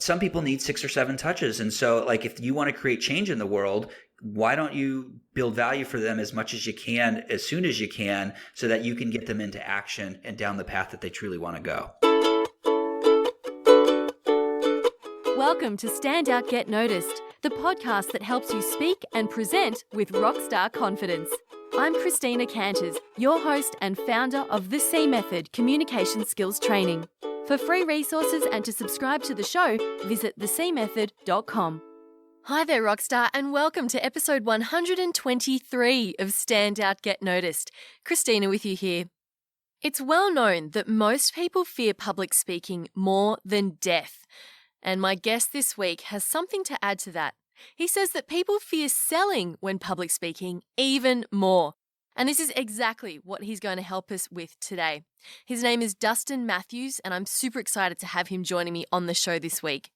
some people need 6 or 7 touches. And so like if you want to create change in the world, why don't you build value for them as much as you can, as soon as you can, so that you can get them into action and down the path that they truly want to go. Welcome to Stand Out, Get Noticed, the podcast that helps you speak and present with rockstar confidence. I'm Christina Canters, your host and founder of the C Method Communication Skills Training. For free resources and to subscribe to the show, visit thecmethod.com. Hi there, Rockstar, and welcome to episode 123 of Stand Out, Get Noticed. Christina with you here. It's well known that most people fear public speaking more than death. And my guest this week has something to add to that. He says that people fear selling when public speaking even more. And this is exactly what he's going to help us with today. His name is Dustin Matthews, and I'm super excited to have him joining me on the show this week.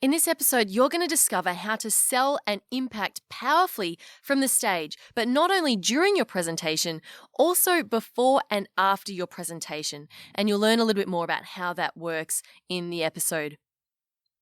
In this episode, you're going to discover how to sell and impact powerfully from the stage, but not only during your presentation, also before and after your presentation. And you'll learn a little bit more about how that works in the episode.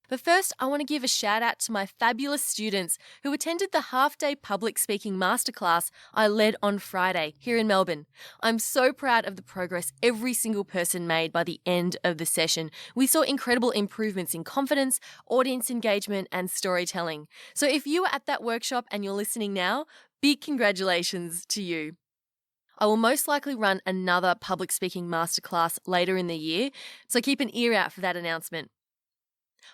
But first, I want to give a shout out to my fabulous students who attended the half-day public speaking masterclass I led on Friday here in Melbourne. I'm so proud of the progress every single person made by the end of the session. We saw incredible improvements in confidence, audience engagement, and storytelling. So if you were at that workshop and you're listening now, big congratulations to you. I will most likely run another public speaking masterclass later in the year, so keep an ear out for that announcement.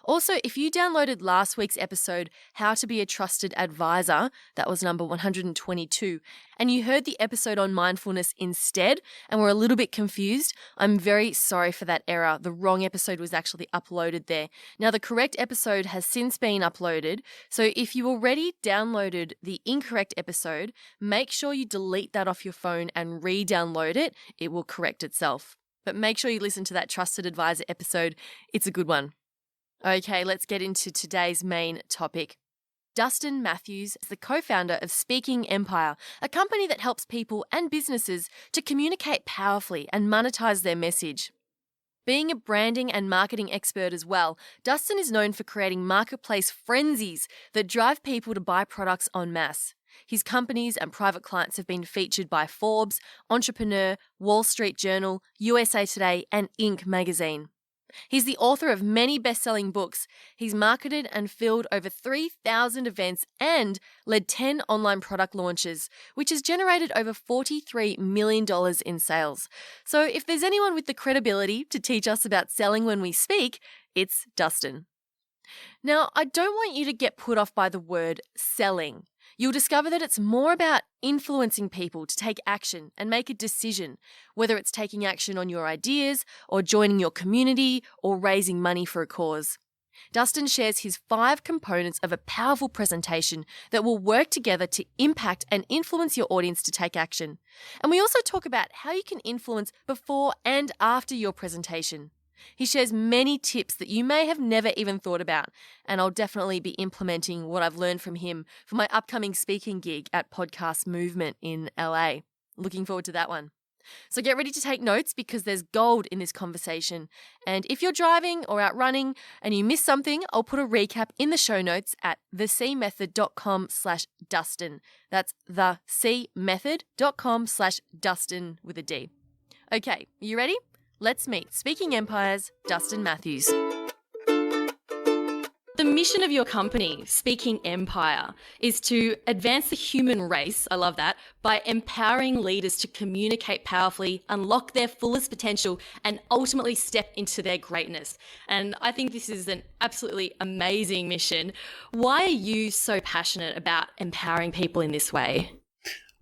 Also, if you downloaded last week's episode, How to Be a Trusted Advisor, that was number 122, and you heard the episode on mindfulness instead and were a little bit confused, I'm very sorry for that error. The wrong episode was actually uploaded there. Now, the correct episode has since been uploaded, so if you already downloaded the incorrect episode, make sure you delete that off your phone and re-download it. It will correct itself. But make sure you listen to that Trusted Advisor episode. It's a good one. Okay, let's get into today's main topic. Dustin Matthews is the co-founder of Speaking Empire, a company that helps people and businesses to communicate powerfully and monetize their message. Being a branding and marketing expert as well, Dustin is known for creating marketplace frenzies that drive people to buy products en masse. His companies and private clients have been featured by Forbes, Entrepreneur, Wall Street Journal, USA Today, and Inc. magazine. He's the author of many best-selling books. He's marketed and filled over 3,000 events and led 10 online product launches, which has generated over $43 million in sales. So if there's anyone with the credibility to teach us about selling when we speak, it's Dustin. Now, I don't want you to get put off by the word selling. You'll discover that it's more about influencing people to take action and make a decision, whether it's taking action on your ideas or joining your community or raising money for a cause. Dustin shares his 5 components of a powerful presentation that will work together to impact and influence your audience to take action. And we also talk about how you can influence before and after your presentation. He shares many tips that you may have never even thought about, and I'll definitely be implementing what I've learned from him for my upcoming speaking gig at Podcast Movement in LA. Looking forward to that one. So get ready to take notes because there's gold in this conversation. And if you're driving or out running and you missed something, I'll put a recap in the show notes at thecmethod.com/Dustin. That's thecmethod.com/Dustin with a D. Okay, you ready? Let's meet Speaking Empire's Dustin Matthews. The mission of your company, Speaking Empire, is to advance the human race, I love that, by empowering leaders to communicate powerfully, unlock their fullest potential, and ultimately step into their greatness. And I think this is an absolutely amazing mission. Why are you so passionate about empowering people in this way?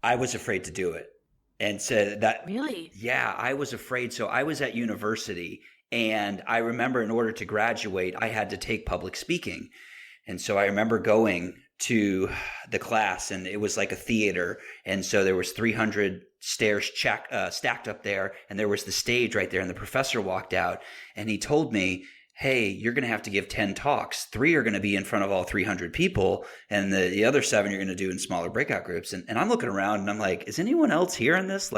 I was afraid to do it. And so that, Really? Yeah, I was afraid. So I was at university, and I remember in order to graduate, I had to take public speaking. And so I remember going to the class, and it was like a theater. And so there was 300 stairs stacked up there, and there was the stage right there. And the professor walked out, and he told me, hey, you're going to have to give 10 talks. 3 are going to be in front of all 300 people, and the other 7 you're going to do in smaller breakout groups. And I'm looking around and I'm like, is anyone else hearing this?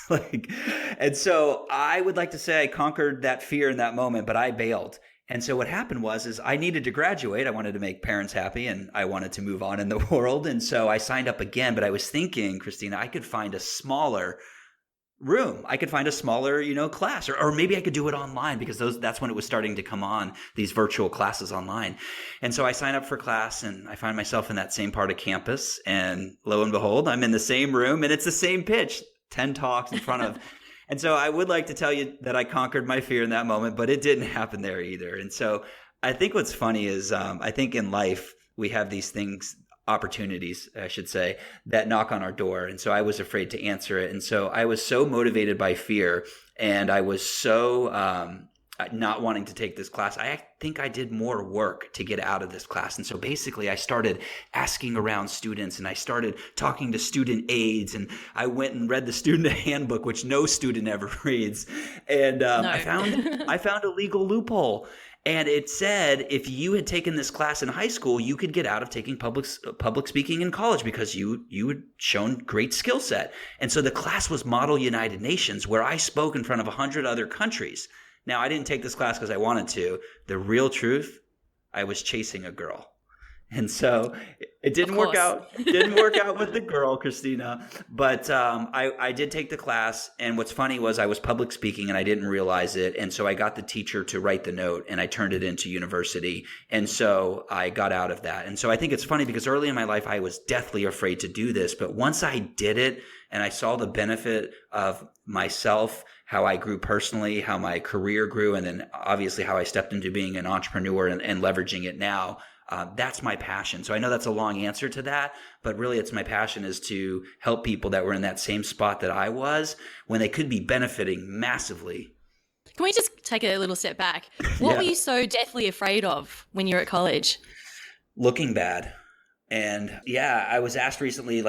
And so I would like to say I conquered that fear in that moment, but I bailed. And so what happened is I needed to graduate. I wanted to make parents happy and I wanted to move on in the world. And so I signed up again, but I was thinking, Christina, I could find a smaller room. I could find a smaller, class, or maybe I could do it online because that's when it was starting to come on, these virtual classes online. And so I signed up for class and I find myself in that same part of campus, and lo and behold, I'm in the same room and it's the same pitch, 10 talks in front of. And so I would like to tell you that I conquered my fear in that moment, but it didn't happen there either. And so I think what's funny is I think in life we have these things, opportunities, I should say, that knock on our door. And so I was afraid to answer it. And so I was so motivated by fear, and I was so not wanting to take this class. I think I did more work to get out of this class. And so basically I started asking around students, and I started talking to student aides, and I went and read the student handbook, which no student ever reads. And No. I found a legal loophole. And it said if you had taken this class in high school, you could get out of taking public speaking in college because you had shown great skill set. And so the class was Model United Nations, where I spoke in front of 100 other countries. Now, I didn't take this class because I wanted to. The real truth, I was chasing a girl. And so it didn't work out. Didn't work out with the girl, Christina. But I did take the class. And what's funny was I was public speaking and I didn't realize it. And so I got the teacher to write the note and I turned it into university. And so I got out of that. And so I think it's funny because early in my life, I was deathly afraid to do this. But once I did it and I saw the benefit of myself, how I grew personally, how my career grew, and then obviously how I stepped into being an entrepreneur and leveraging it now. That's my passion. So I know that's a long answer to that, but really it's my passion is to help people that were in that same spot that I was when they could be benefiting massively. Can we just take a little step back? What were you so deathly afraid of when you were at college? Looking bad. And I was asked recently,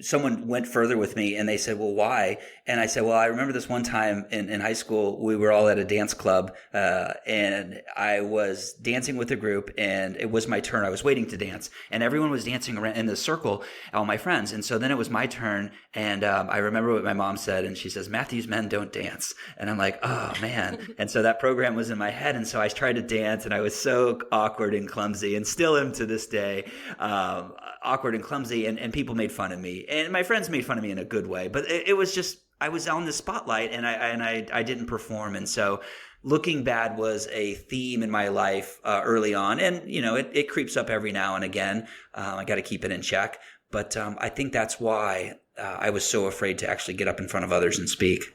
someone went further with me and they said, well, why? And I said, well, I remember this one time in high school, we were all at a dance club and I was dancing with a group and it was my turn. I was waiting to dance and everyone was dancing around in the circle, all my friends. And so then it was my turn. And I remember what my mom said, and she says, Matthews men don't dance. And I'm like, oh man. And so that program was in my head. And so I tried to dance and I was so awkward and clumsy and still am to this day. Awkward and clumsy, and people made fun of me, and my friends made fun of me in a good way. But it was just I was on the spotlight, and I didn't perform, and so looking bad was a theme in my life early on, and it creeps up every now and again. I got to keep it in check, but I think that's why I was so afraid to actually get up in front of others and speak.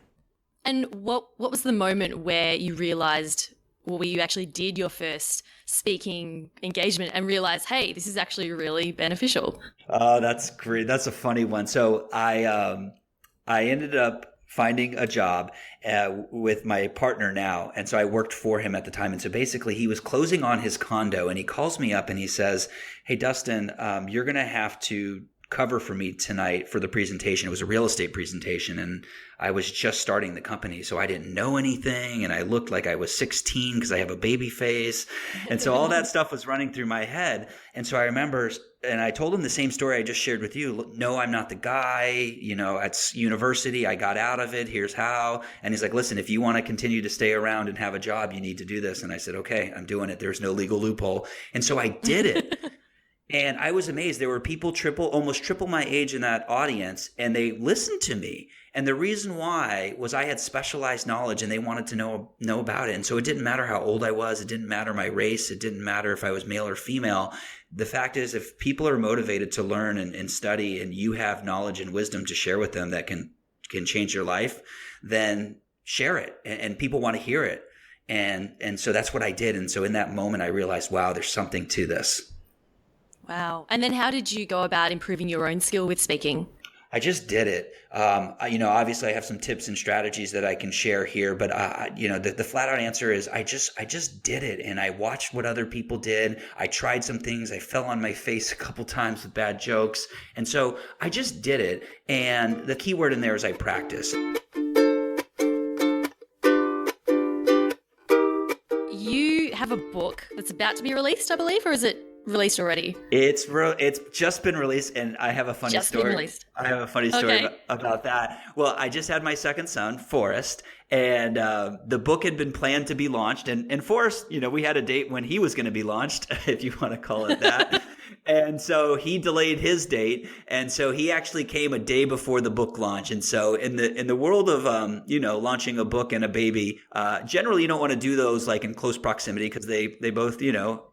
And what was the moment where you realized, or where you actually did your first speaking engagement and realized, hey, this is actually really beneficial? Oh, that's great. That's a funny one. So I ended up finding a job with my partner now. And so I worked for him at the time. And so basically he was closing on his condo and he calls me up and he says, hey, Dustin, you're going to have to cover for me tonight for the presentation. It was a real estate presentation and I was just starting the company, so I didn't know anything and I looked like I was 16 because I have a baby face. And so all that stuff was running through my head. And so I remember, and I told him the same story I just shared with you. No, I'm not the guy, at university, I got out of it. Here's how. And he's like, listen, if you want to continue to stay around and have a job, you need to do this. And I said, okay, I'm doing it. There's no legal loophole. And so I did it. And I was amazed. There were people almost triple my age in that audience, and they listened to me. And the reason why was I had specialized knowledge and they wanted to know about it. And so it didn't matter how old I was. It didn't matter my race. It didn't matter if I was male or female. The fact is, if people are motivated to learn and study, and you have knowledge and wisdom to share with them that can change your life, then share it. And people want to hear it. And so that's what I did. And so in that moment, I realized, wow, there's something to this. Wow. And then how did you go about improving your own skill with speaking? I just did it. Obviously I have some tips and strategies that I can share here, but the flat out answer is I just did it. And I watched what other people did. I tried some things. I fell on my face a couple times with bad jokes. And so I just did it. And the key word in there is I practice. You have a book that's about to be released, I believe, or is it released already? It's just been released, and I have a funny story. I have a funny story about that. Well, I just had my second son, Forrest, and the book had been planned to be launched. And Forrest, we had a date when he was going to be launched, if you want to call it that. And so he delayed his date, and so he actually came a day before the book launch. And so in the world of launching a book and a baby, generally you don't want to do those like in close proximity because they both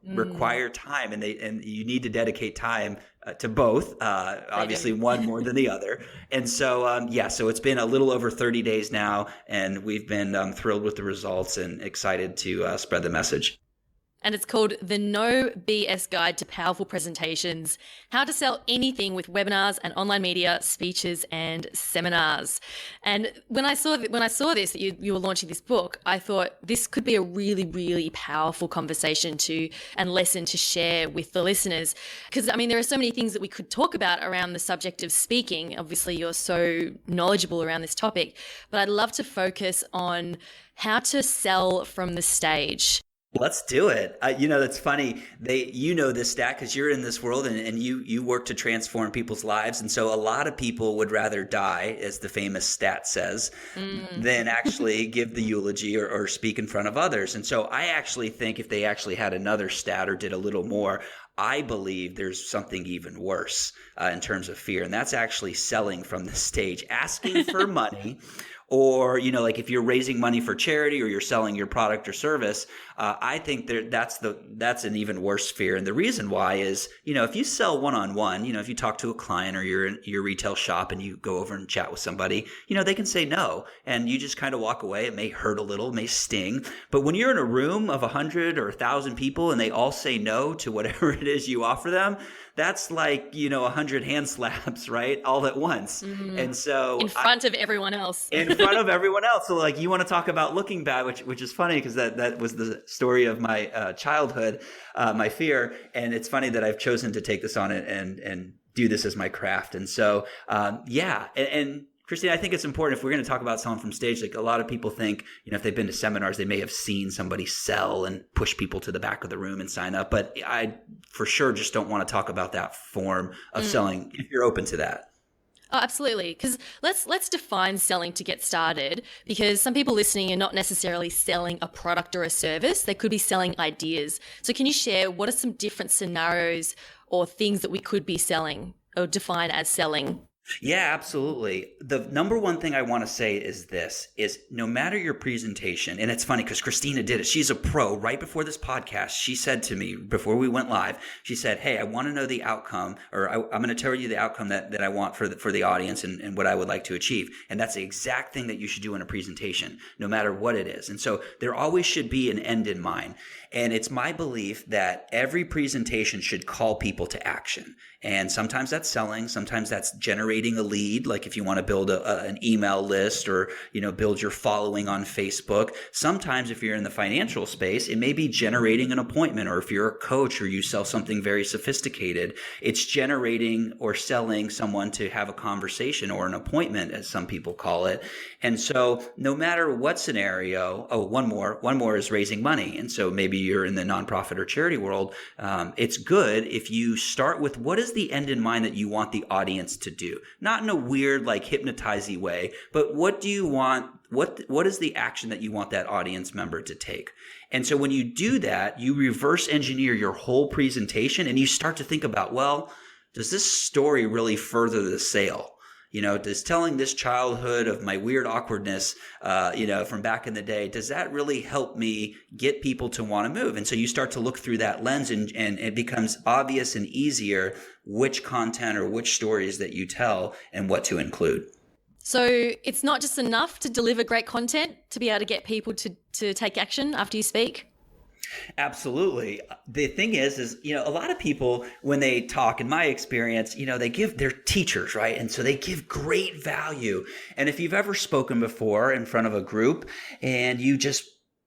require time, and you need to dedicate time to both. Obviously, one more than the other. And so so it's been a little over 30 days now, and we've been thrilled with the results and excited to spread the message. And it's called The No BS Guide to Powerful Presentations, How to Sell Anything with Webinars and Online Media, Speeches and Seminars. And when I saw this, that you were launching this book, I thought this could be a really, really powerful conversation and lesson to share with the listeners. Because, there are so many things that we could talk about around the subject of speaking. Obviously, you're so knowledgeable around this topic, but I'd love to focus on how to sell from the stage. Let's do it. That's funny. This stat because you're in this world and you work to transform people's lives. And so a lot of people would rather die, as the famous stat says, than actually give the eulogy or speak in front of others. And so I actually think if they actually had another stat or did a little more, I believe there's something even worse in terms of fear. And that's actually selling from the stage, asking for money. Or, like if you're raising money for charity or you're selling your product or service, I think that's an even worse fear. And the reason why is, if you sell one-on-one, if you talk to a client or you're in your retail shop and you go over and chat with somebody, they can say no. And you just kind of walk away. It may hurt a little, it may sting. But when you're in a room of 100 or 1,000 people and they all say no to whatever it is you offer them, that's like, 100 hand slaps, right? All at once. Mm-hmm. And so in front of everyone else. In front of everyone else. So like you want to talk about looking bad, which is funny because that was the story of my childhood, my fear. And it's funny that I've chosen to take this on and do this as my craft. And so, and Christine, I think it's important if we're going to talk about selling from stage, like a lot of people think, if they've been to seminars, they may have seen somebody sell and push people to the back of the room and sign up. But I for sure just don't want to talk about that form of selling if you're open to that. Oh, absolutely. Because let's define selling to get started, because some people listening are not necessarily selling a product or a service. They could be selling ideas. So can you share what are some different scenarios or things that we could be selling or define as selling? Yeah, absolutely. The number one thing I want to say is no matter your presentation, and it's funny because Christina did it. She's a pro. Right before this podcast, she said to me before we went live, she said, hey, I want to know the outcome, or I'm going to tell you the outcome that I want for the audience and what I would like to achieve. And that's the exact thing that you should do in a presentation, no matter what it is. And so there always should be an end in mind. And it's my belief that every presentation should call people to action. And sometimes that's selling. Sometimes that's generating a lead. Like if you want to build an email list or, build your following on Facebook. Sometimes if you're in the financial space, it may be generating an appointment. Or if you're a coach or you sell something very sophisticated, it's generating or selling someone to have a conversation or an appointment, as some people call it. And so no matter what scenario, one more is raising money. And so maybe you're in the nonprofit or charity world. It's good if you start with what is the end in mind that you want the audience to do? Not in a weird, like hypnotizing way, but what do you want? What is the action that you want that audience member to take? And so when you do that, you reverse engineer your whole presentation and you start to think about, well, does this story really further the sale? Does telling this childhood of my weird awkwardness, from back in the day, does that really help me get people to want to move? And so you start to look through that lens and it becomes obvious and easier which content or which stories that you tell and what to include. So it's not just enough to deliver great content to be able to get people to take action after you speak? Absolutely. The thing is, a lot of people, when they talk, in my experience, they're teachers, right? And so they give great value. And if you've ever spoken before in front of a group and you just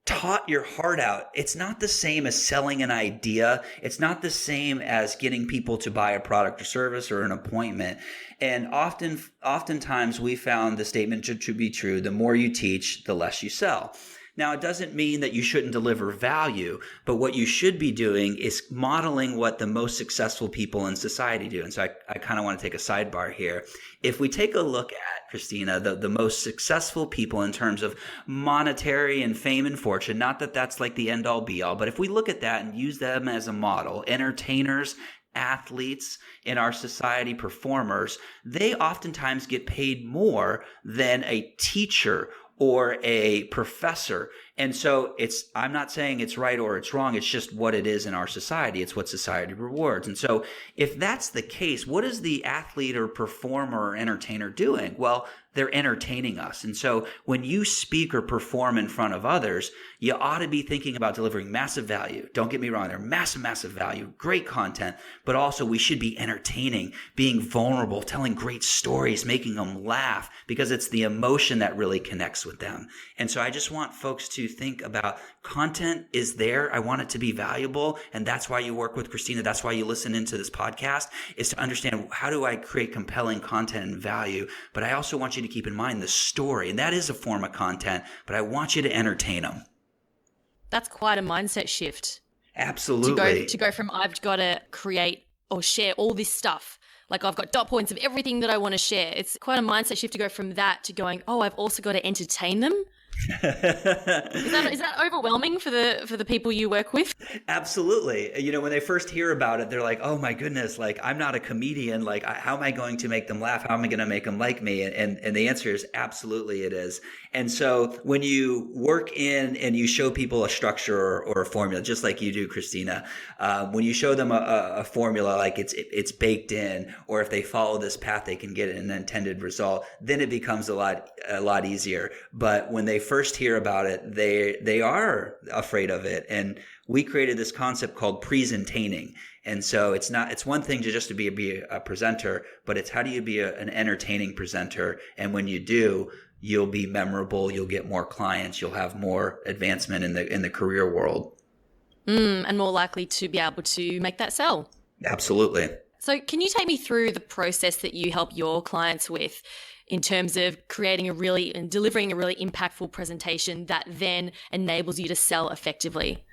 taught your heart out, it's not the same as selling an idea. It's not the same as getting people to buy a product or service or an appointment. And oftentimes we found the statement to be true: the more you teach, the less you sell. Now, it doesn't mean that you shouldn't deliver value, but what you should be doing is modeling what the most successful people in society do. And so I kind of want to take a sidebar here. If we take a look at, Christina, the most successful people in terms of monetary and fame and fortune, not that that's like the end all be all, but if we look at that and use them as a model, entertainers, athletes in our society, performers, they oftentimes get paid more than a teacher or a professor. And so I'm not saying it's right or it's wrong. It's just what it is in our society. It's what society rewards. And so if that's the case, what is the athlete or performer or entertainer doing? Well, they're entertaining us. And so when you speak or perform in front of others, you ought to be thinking about delivering massive value. Don't get me wrong. They're massive value, great content, but also we should be entertaining, being vulnerable, telling great stories, making them laugh, because it's the emotion that really connects with them. And so I just want folks to think about content is there. I want it to be valuable. And that's why you work with Christina. That's why you listen into this podcast, is to understand, how do I create compelling content and value? But I also want you to keep in mind the story. And that is a form of content, but I want you to entertain them. That's quite a mindset shift. Absolutely. To go from I've got to create or share all this stuff. Like I've got dot points of everything that I want to share. It's quite a mindset shift to go from that to going, oh, I've also got to entertain them. Is that overwhelming for the people you work with? Absolutely. You know, when they first hear about it, they're like, oh my goodness, like I'm not a comedian. Like how am I going to make them laugh? How am I going to make them like me? And the answer is absolutely it is. And so when you work in and you show people a structure or a formula, just like you do, Christina, when you show them a formula, like it's baked in, or if they follow this path, they can get an intended result, then it becomes a lot easier. But when they first hear about it, they are afraid of it. And we created this concept called presentaining. And so it's one thing to be a presenter, but it's how do you be an entertaining presenter? And when you do, you'll be memorable, you'll get more clients, you'll have more advancement in the career world. And more likely to be able to make that sell. Absolutely. So can you take me through the process that you help your clients with in terms of creating and delivering a really impactful presentation that then enables you to sell effectively?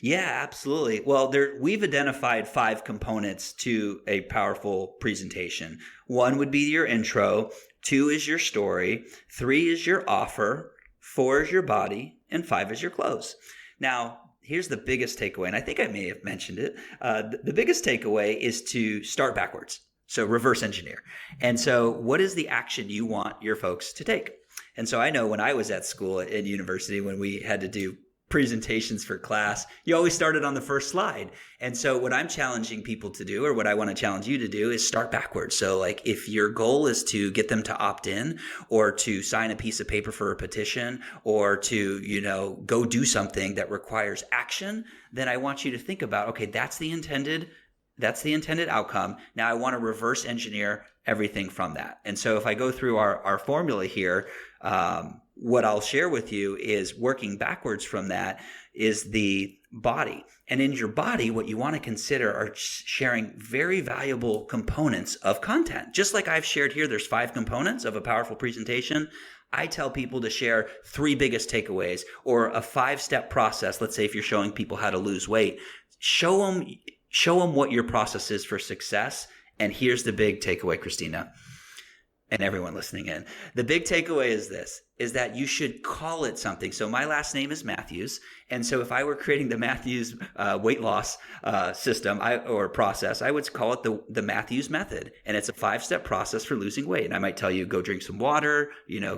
Yeah, absolutely. Well, we've identified 5 components to a powerful presentation. 1 would be your intro, 2 is your story, 3 is your offer, 4 is your body, and 5 is your close. Now, here's the biggest takeaway, and I think I may have mentioned it. The biggest takeaway is to start backwards. So reverse engineer. And so what is the action you want your folks to take? And so I know when I was at school at university, when we had to do presentations for class, you always started on the first slide. And so what I'm challenging people to do, or what I want to challenge you to do, is start backwards. So like if your goal is to get them to opt in, or to sign a piece of paper for a petition, or to, go do something that requires action, then I want you to think about, okay, that's the intended outcome. Now I want to reverse engineer everything from that. And so if I go through our formula here, what I'll share with you is working backwards from that is the body. And in your body, what you want to consider are sharing very valuable components of content. Just like I've shared here, there's 5 components of a powerful presentation. I tell people to share 3 biggest takeaways, or a 5-step process. Let's say if you're showing people how to lose weight, show them what your process is for success. And here's the big takeaway, Christina, and everyone listening in. The big takeaway is that you should call it something. So my last name is Matthews. And so if I were creating the Matthews weight loss system or process, I would call it the Matthews method. And it's a 5-step process for losing weight. And I might tell you, go drink some water,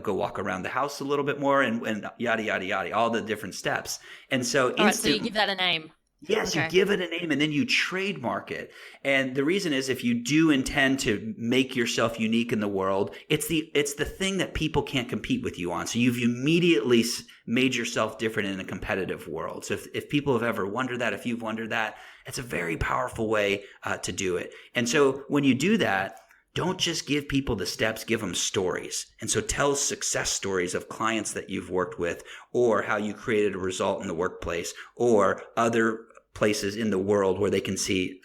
go walk around the house a little bit more, and yada, yada, yada, all the different steps. And so all right, so you give that a name. Yes, okay. You give it a name and then you trademark it. And the reason is, if you do intend to make yourself unique in the world, it's the thing that people can't compete with you on. So you've immediately made yourself different in a competitive world. So if people have ever wondered that, if you've wondered that, it's a very powerful way to do it. And so when you do that, don't just give people the steps, give them stories. And so tell success stories of clients that you've worked with, or how you created a result in the workplace, or other places in the world where they can see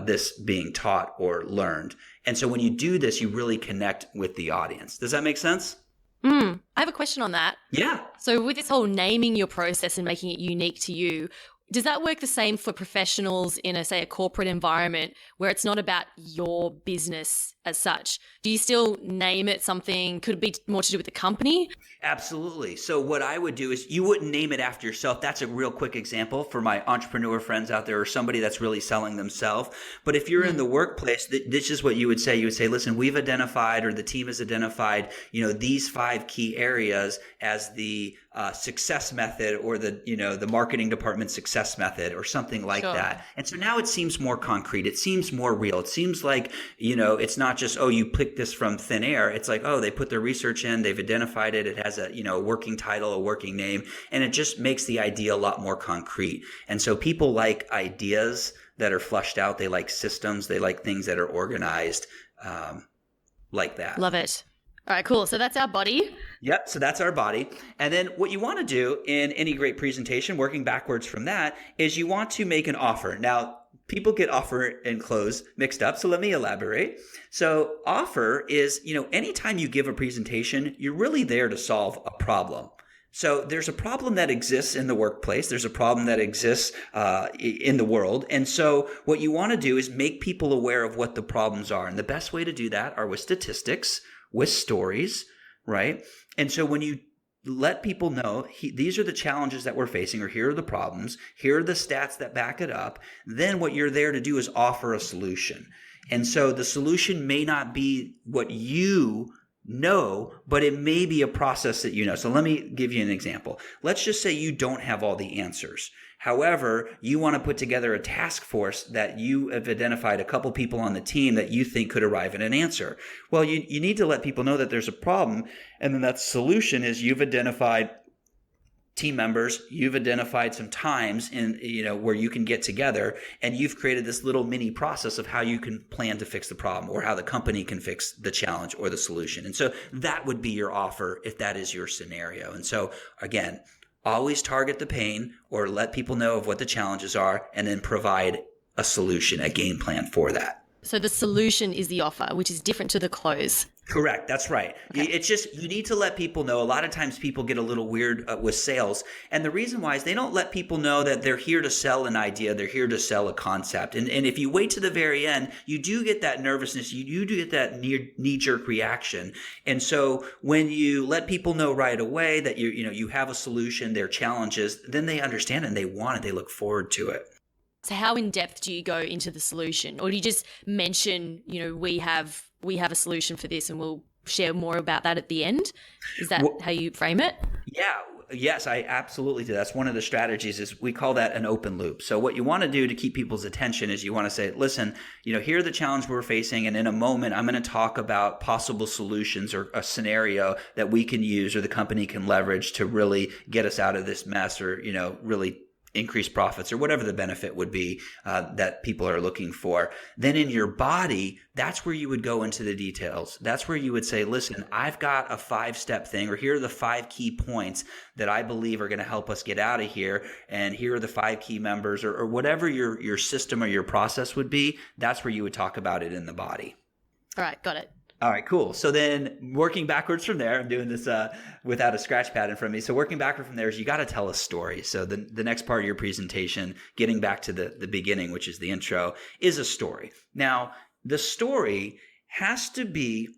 this being taught or learned. And so when you do this, you really connect with the audience. Does that make sense? I have a question on that. Yeah. So with this whole naming your process and making it unique to you, does that work the same for professionals in a corporate environment where it's not about your business as such? Do you still name it something? Could it be more to do with the company? Absolutely. So what I would do is you wouldn't name it after yourself. That's a real quick example for my entrepreneur friends out there or somebody that's really selling themselves. But if you're in the workplace, this is what you would say. You would say, listen, we've identified, or the team has identified, these 5 key areas as the success method, or the marketing department success method, or something like that. And so now it seems more concrete. It seems more real. It seems like, it's not just, oh, you picked this from thin air. It's like, oh, they put their research in, they've identified it. It has a working title, a working name, and it just makes the idea a lot more concrete. And so people like ideas that are flushed out. They like systems. They like things that are organized, like that. Love it. All right, cool. So that's our body. Yep. So that's our body. And then what you want to do in any great presentation, working backwards from that, is you want to make an offer. Now, people get offer and close mixed up. So let me elaborate. So offer is, anytime you give a presentation, you're really there to solve a problem. So there's a problem that exists in the workplace. There's a problem that exists in the world. And so what you want to do is make people aware of what the problems are. And the best way to do that are with statistics, with stories, right? And so when you let people know these are the challenges that we're facing, or here are the problems, here are the stats that back it up, then what you're there to do is offer a solution. And so the solution may not be what you know, but it may be a process that you know. So let me give you an example. Let's just say you don't have all the answers. However, you want to put together a task force that you have identified a couple people on the team that you think could arrive at an answer. Well, you need to let people know that there's a problem. And then that solution is you've identified team members, you've identified some times where you can get together, and you've created this little mini process of how you can plan to fix the problem, or how the company can fix the challenge or the solution. And so that would be your offer if that is your scenario. And so again, always target the pain, or let people know of what the challenges are, and then provide a solution, a game plan for that. So the solution is the offer, which is different to the close. Correct. That's right. Okay. It's just, you need to let people know. A lot of times people get a little weird with sales. And the reason why is they don't let people know that they're here to sell an idea. They're here to sell a concept. And if you wait to the very end, you do get that nervousness. You do get that knee-jerk reaction. And so when you let people know right away that you have a solution, their challenges, then they understand and they want it. They look forward to it. So how in depth do you go into the solution? Or do you just mention, we have a solution for this and we'll share more about that at the end? Is that how you frame it? Yeah. Yes, I absolutely do. That's one of the strategies, is we call that an open loop. So what you want to do to keep people's attention is you want to say, listen, here are the challenges we're facing. And in a moment, I'm going to talk about possible solutions or a scenario that we can use or the company can leverage to really get us out of this mess, or, really increase profits, or whatever the benefit would be that people are looking for. Then in your body, that's where you would go into the details. That's where you would say, listen, I've got a 5-step thing, or here are the 5 key points that I believe are going to help us get out of here. And here are the 5 key members, or whatever your system or your process would be. That's where you would talk about it in the body. All right. Got it. All right, cool. So then working backwards from there, I'm doing this without a scratch pad in front of me. So working backward from there is you got to tell a story. So the next part of your presentation, getting back to the beginning, which is the intro, is a story. Now, the story has to be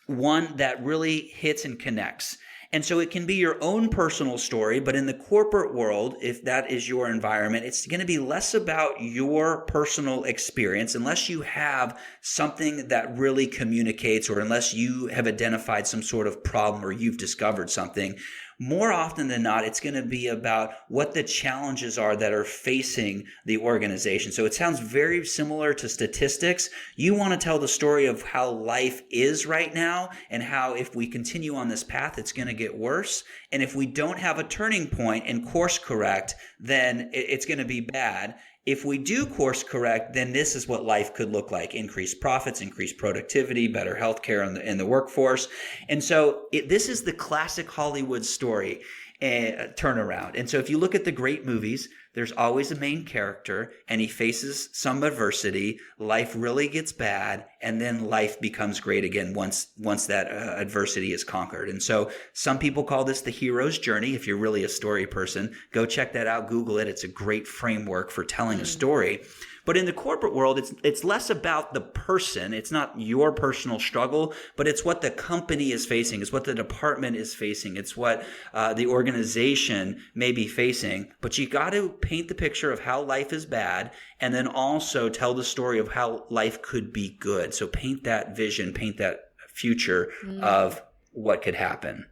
one that really hits and connects. And so it can be your own personal story, but in the corporate world, if that is your environment, it's going to be less about your personal experience, unless you have something that really communicates, or unless you have identified some sort of problem or you've discovered something. More often than not, it's going to be about what the challenges are that are facing the organization. So it sounds very similar to statistics. You want to tell the story of how life is right now, and how if we continue on this path, it's going to get worse. And if we don't have a turning point and course correct, then it's going to be bad. If we do course correct, then this is what life could look like: increased profits, increased productivity, better healthcare in the workforce. And so this is the classic Hollywood story turnaround. And so if you look at the great movies, there's always a main character, and he faces some adversity. Life really gets bad, and then life becomes great again once that adversity is conquered. And so some people call this the hero's journey. If you're really a story person, go check that out. Google it. It's a great framework for telling a story. But in the corporate world, it's less about the person. It's not your personal struggle, but it's what the company is facing. It's what the department is facing. It's what the organization may be facing. But you got to paint the picture of how life is bad, and then also tell the story of how life could be good. So paint that vision, paint that future of what could happen.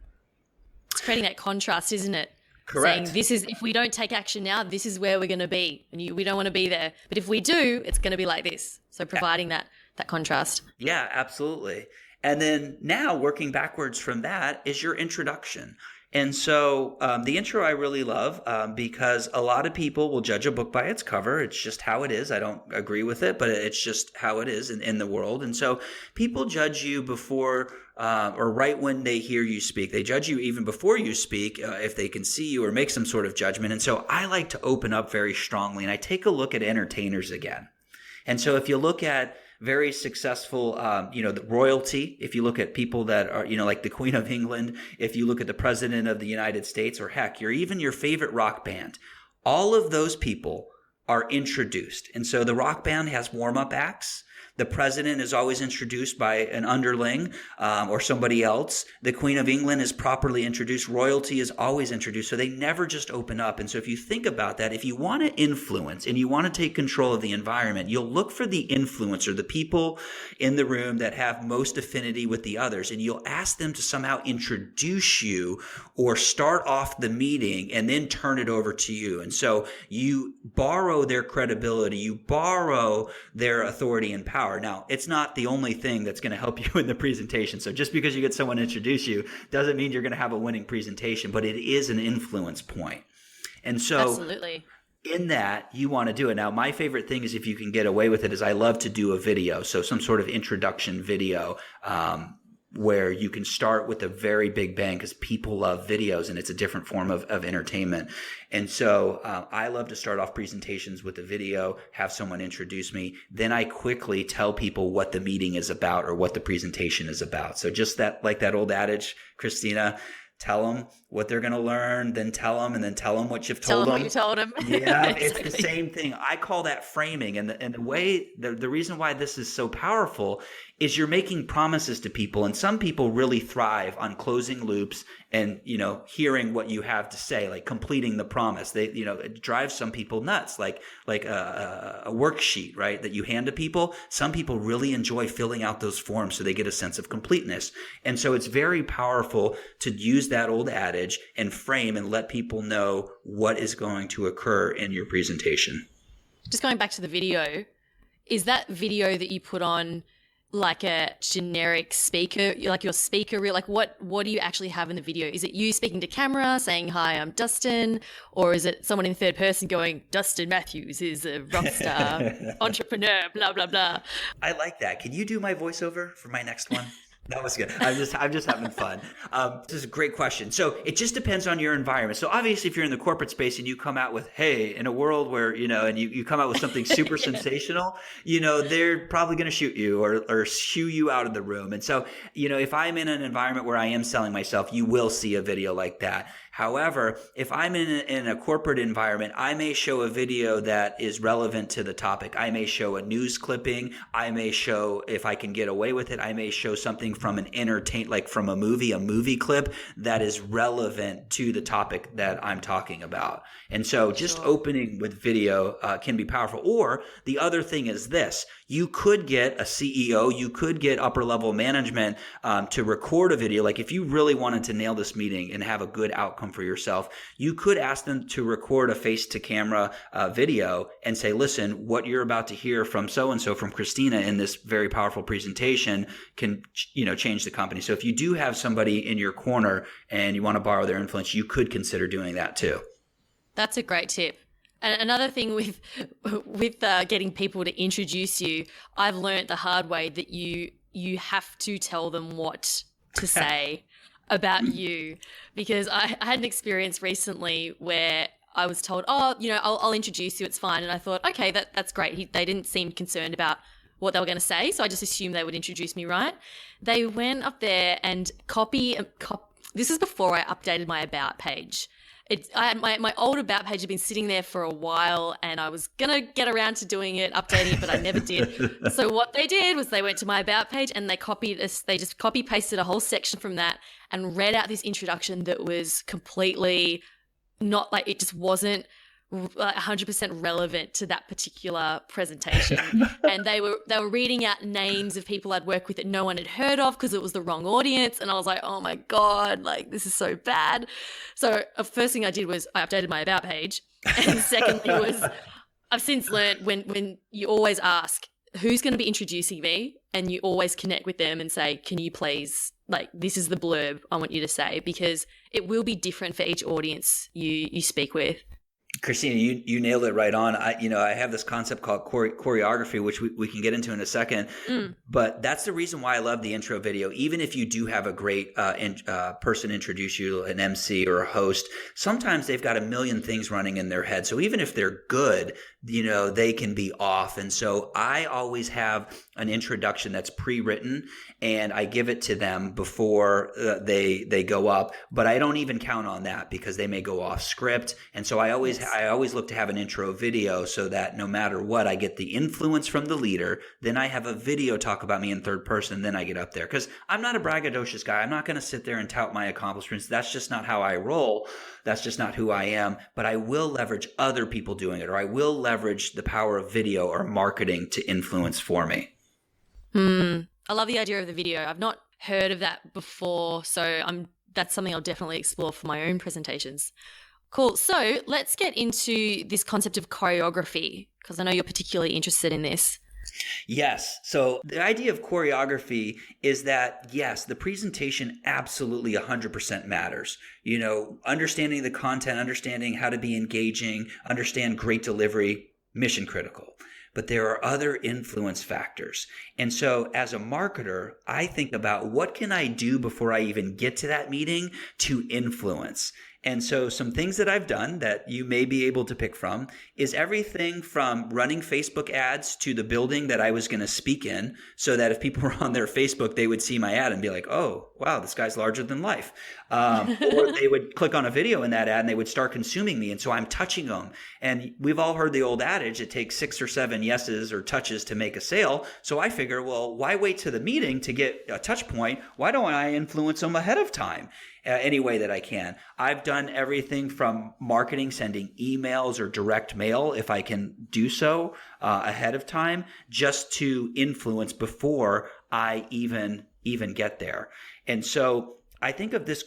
It's creating that contrast, isn't it? Correct. Saying this is, if we don't take action now, this is where we're going to be, and we don't want to be there. But if we do, it's going to be like this. So providing that contrast. Yeah, absolutely. And then now working backwards from that is your introduction. And so the intro I really love because a lot of people will judge a book by its cover. It's just how it is. I don't agree with it, but it's just how it is in the world. And so people judge you before or right when they hear you speak. They judge you even before you speak if they can see you or make some sort of judgment. And so I like to open up very strongly, and I take a look at entertainers again. And so if you look at very successful, the royalty, if you look at people that are, like the Queen of England, if you look at the President of the United States, or heck, even your favorite rock band, all of those people are introduced. And so the rock band has warm-up acts. The president is always introduced by an underling or somebody else. The Queen of England is properly introduced. Royalty is always introduced. So they never just open up. And so if you think about that, if you want to influence and you want to take control of the environment, you'll look for the influencer, the people in the room that have most affinity with the others. And you'll ask them to somehow introduce you or start off the meeting and then turn it over to you. And so you borrow their credibility. You borrow their authority and power. Now, it's not the only thing that's going to help you in the presentation. So just because you get someone to introduce you doesn't mean you're going to have a winning presentation, but it is an influence point. And so absolutely, in that, you want to do it. Now, my favorite thing is if you can get away with it is I love to do a video. So some sort of introduction video where you can start with a very big bang because people love videos and it's a different form of entertainment. And so I love to start off presentations with a video, have someone introduce me. Then I quickly tell people what the meeting is about or what the presentation is about. So just that, like that old adage, Christina, tell them what they're going to learn, then tell them, and then tell them what you've told them. Tell them what you told them. Yeah, Exactly. It's the same thing. I call that framing. And the reason why this is so powerful is you're making promises to people. And some people really thrive on closing loops and, hearing what you have to say, like completing the promise. It drives some people nuts, like a worksheet, right, that you hand to people. Some people really enjoy filling out those forms so they get a sense of completeness. And so it's very powerful to use that old adage and frame and let people know what is going to occur in your presentation. Just going back to the video, is that video that you put on like a generic speaker, like your speaker reel? Like what do you actually have in the video? Is it you speaking to camera saying, "Hi, I'm Dustin," or is it someone in third person going, "Dustin Matthews is a rock star, entrepreneur, blah, blah, blah"? I like that. Can you do my voiceover for my next one? That was good. I'm just having fun. This is a great question. So it just depends on your environment. So obviously, if you're in the corporate space and you come out with, hey, in a world where, and you come out with something super sensational, they're probably going to shoot you or shoo you out of the room. And so, if I'm in an environment where I am selling myself, you will see a video like that. However, if I'm in a corporate environment, I may show a video that is relevant to the topic. I may show a news clipping. I may show, if I can get away with it, I may show something from from a movie clip that is relevant to the topic that I'm talking about. And so just opening with video can be powerful. Or the other thing is this. You could get a CEO, you could get upper level management to record a video. Like if you really wanted to nail this meeting and have a good outcome for yourself, you could ask them to record a face to camera video and say, listen, what you're about to hear from so-and-so, from Christina in this very powerful presentation can, change the company. So if you do have somebody in your corner and you want to borrow their influence, you could consider doing that too. That's a great tip. And another thing with getting people to introduce you, I've learned the hard way that you have to tell them what to say about you, because I had an experience recently where I was told, oh, I'll introduce you. It's fine. And I thought, okay, that's great. They didn't seem concerned about what they were going to say. So I just assumed they would introduce me, right? They went up there and this is before I updated my About page. My old About page had been sitting there for a while, and I was going to get around to doing it, updating it, but I never did. So what they did was they went to my About page and they just copy pasted a whole section from that and read out this introduction that was completely not it just wasn't 100% relevant to that particular presentation. And they were reading out names of people I'd worked with that no one had heard of because it was the wrong audience. And I was like, oh my God, this is so bad. So first thing I did was I updated my About page. And secondly was I've since learned when you always ask who's going to be introducing me, and you always connect with them and say, can you please, this is the blurb I want you to say, because it will be different for each audience you speak with. Christina, you nailed it right on. I have this concept called choreography, which we can get into in a second. But that's the reason why I love the intro video. Even if you do have a great person introduce you, an MC or a host, sometimes they've got a million things running in their head. So even if they're good, they can be off. And so I always have an introduction that's pre-written, and I give it to them before they go up. But I don't even count on that because they may go off script. And so I always look to have an intro video so that no matter what, I get the influence from the leader. Then I have a video talk about me in third person. Then I get up there because I'm not a braggadocious guy. I'm not going to sit there and tout my accomplishments. That's just not how I roll. That's just not who I am. But I will leverage other people doing it, or I will leverage the power of video or marketing to influence for me. I love the idea of the video. I've not heard of that before, so that's something I'll definitely explore for my own presentations. Cool. So let's get into this concept of choreography, because I know you're particularly interested in this. Yes. So the idea of choreography is that, yes, the presentation absolutely 100% matters. Understanding the content, understanding how to be engaging, understand great delivery, mission critical. But there are other influence factors. And so as a marketer, I think about what can I do before I even get to that meeting to influence. And so some things that I've done that you may be able to pick from is everything from running Facebook ads to the building that I was going to speak in, so that if people were on their Facebook, they would see my ad and be like, oh, wow, this guy's larger than life. Or they would click on a video in that ad and they would start consuming me. And so I'm touching them. And we've all heard the old adage, it takes 6 or 7 yeses or touches to make a sale. So I figure, well, why wait to the meeting to get a touch point? Why don't I influence them ahead of time? Any way that I can. I've done everything from marketing, sending emails or direct mail, if I can do so ahead of time, just to influence before I even get there. And so I think of this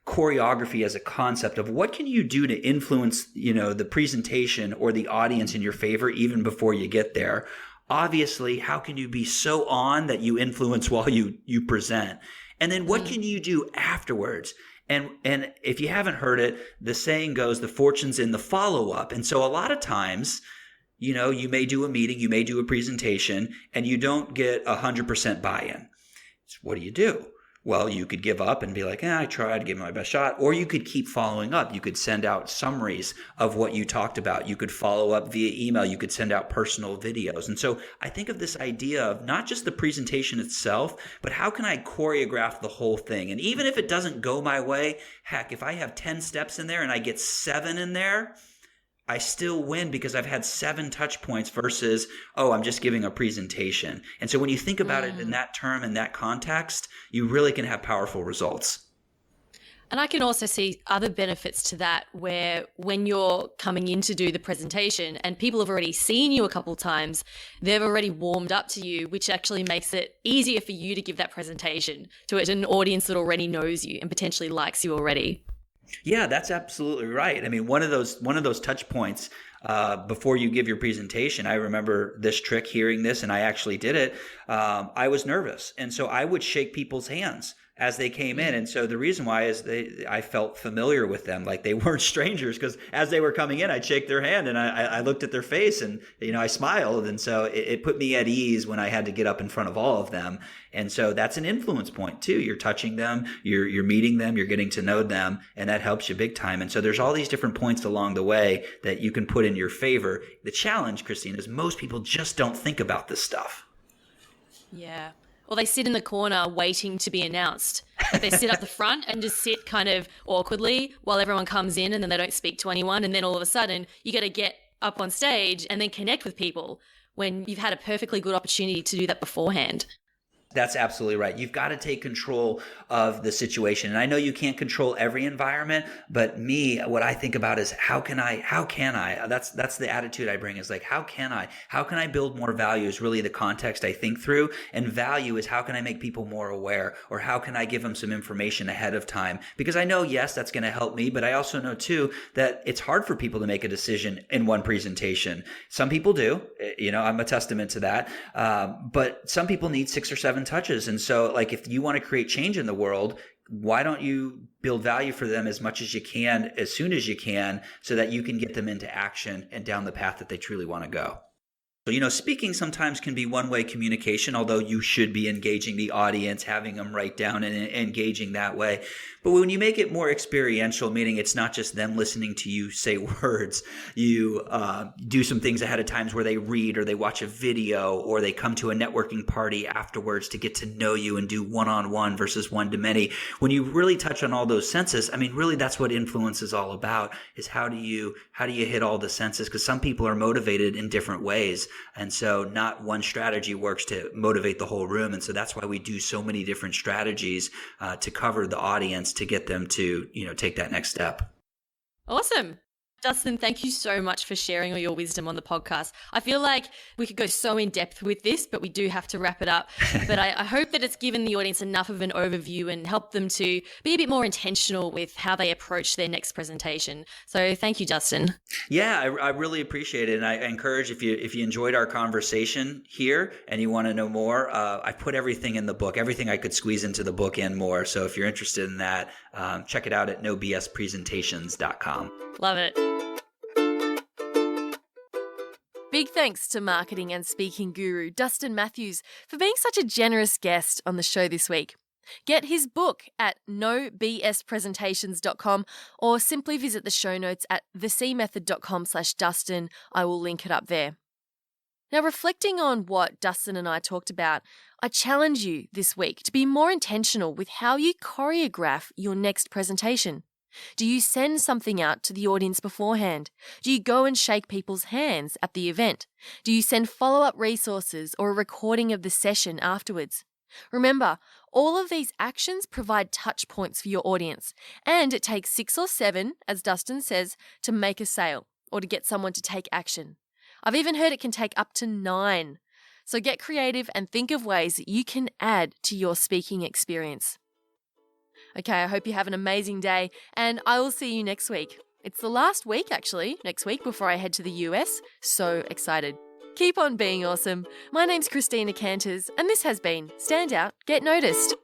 choreography as a concept of what can you do to influence, the presentation or the audience in your favor even before you get there. Obviously, how can you be so on that you influence while you present? And then what can you do afterwards? And if you haven't heard it, the saying goes, the fortune's in the follow-up. And so a lot of times, you may do a meeting, you may do a presentation, and you don't get 100% buy-in. So what do? Well, you could give up and be like, I tried, give it my best shot. Or you could keep following up. You could send out summaries of what you talked about. You could follow up via email. You could send out personal videos. And so I think of this idea of not just the presentation itself, but how can I choreograph the whole thing? And even if it doesn't go my way, heck, if I have 10 steps in there and I get 7 in there, I still win because I've had 7 touch points versus, I'm just giving a presentation. And so when you think about it in that term, in that context, you really can have powerful results. And I can also see other benefits to that, where when you're coming in to do the presentation and people have already seen you a couple times, they've already warmed up to you, which actually makes it easier for you to give that presentation to an audience that already knows you and potentially likes you already. Yeah, that's absolutely right. I mean, one of those touch points before you give your presentation, I remember this trick, hearing this, and I actually did it. I was nervous. And so I would shake people's hands as they came in. And so the reason why is I felt familiar with them, like they weren't strangers, because as they were coming in, I'd shake their hand and I looked at their face and, I smiled. And so it put me at ease when I had to get up in front of all of them. And so that's an influence point too. You're touching them, you're meeting them, you're getting to know them, and that helps you big time. And so there's all these different points along the way that you can put in your favor. The challenge, Christine, is most people just don't think about this stuff. Yeah. Or they sit in the corner waiting to be announced. Like they sit up the front and just sit kind of awkwardly while everyone comes in, and then they don't speak to anyone. And then all of a sudden you got to get up on stage and then connect with people when you've had a perfectly good opportunity to do that beforehand. That's absolutely right. You've got to take control of the situation. And I know you can't control every environment, but what I think about is how can I, that's the attitude I bring, is like, how can I build more value is really the context I think through. And value is how can I make people more aware, or how can I give them some information ahead of time? Because I know, yes, that's going to help me, but I also know too that it's hard for people to make a decision in one presentation. Some people do, I'm a testament to that. But some people need 6 or 7 touches. And so like, if you want to create change in the world, why don't you build value for them as much as you can, as soon as you can, so that you can get them into action and down the path that they truly want to go. So, speaking sometimes can be one-way communication, although you should be engaging the audience, having them write down and engaging that way. But when you make it more experiential, meaning it's not just them listening to you say words, you do some things ahead of times where they read or they watch a video or they come to a networking party afterwards to get to know you and do one-on-one versus one-to-many. When you really touch on all those senses, really that's what influence is all about, is how do you hit all the senses? Because some people are motivated in different ways. And so not one strategy works to motivate the whole room. And so that's why we do so many different strategies to cover the audience, to get them to, take that next step. Awesome. Dustin, thank you so much for sharing all your wisdom on the podcast. I feel like we could go so in depth with this, but we do have to wrap it up. But I hope that it's given the audience enough of an overview and helped them to be a bit more intentional with how they approach their next presentation. So thank you, Dustin. Yeah, I really appreciate it. And I encourage, if you enjoyed our conversation here and you want to know more, I put everything in the book, everything I could squeeze into the book and more. So if you're interested in that, check it out at nobspresentations.com. Love it. Big thanks to marketing and speaking guru Dustin Matthews for being such a generous guest on the show this week. Get his book at nobspresentations.com or simply visit the show notes at thecmethod.com/Dustin. I will link it up there. Now, reflecting on what Dustin and I talked about, I challenge you this week to be more intentional with how you choreograph your next presentation. Do you send something out to the audience beforehand? Do you go and shake people's hands at the event? Do you send follow-up resources or a recording of the session afterwards? Remember, all of these actions provide touch points for your audience, and it takes 6 or 7, as Dustin says, to make a sale or to get someone to take action. I've even heard it can take up to 9. So get creative and think of ways that you can add to your speaking experience. Okay, I hope you have an amazing day, and I will see you next week. It's the last week, actually, next week before I head to the US. So excited. Keep on being awesome. My name's Christina Canters, and this has been Stand Out, Get Noticed.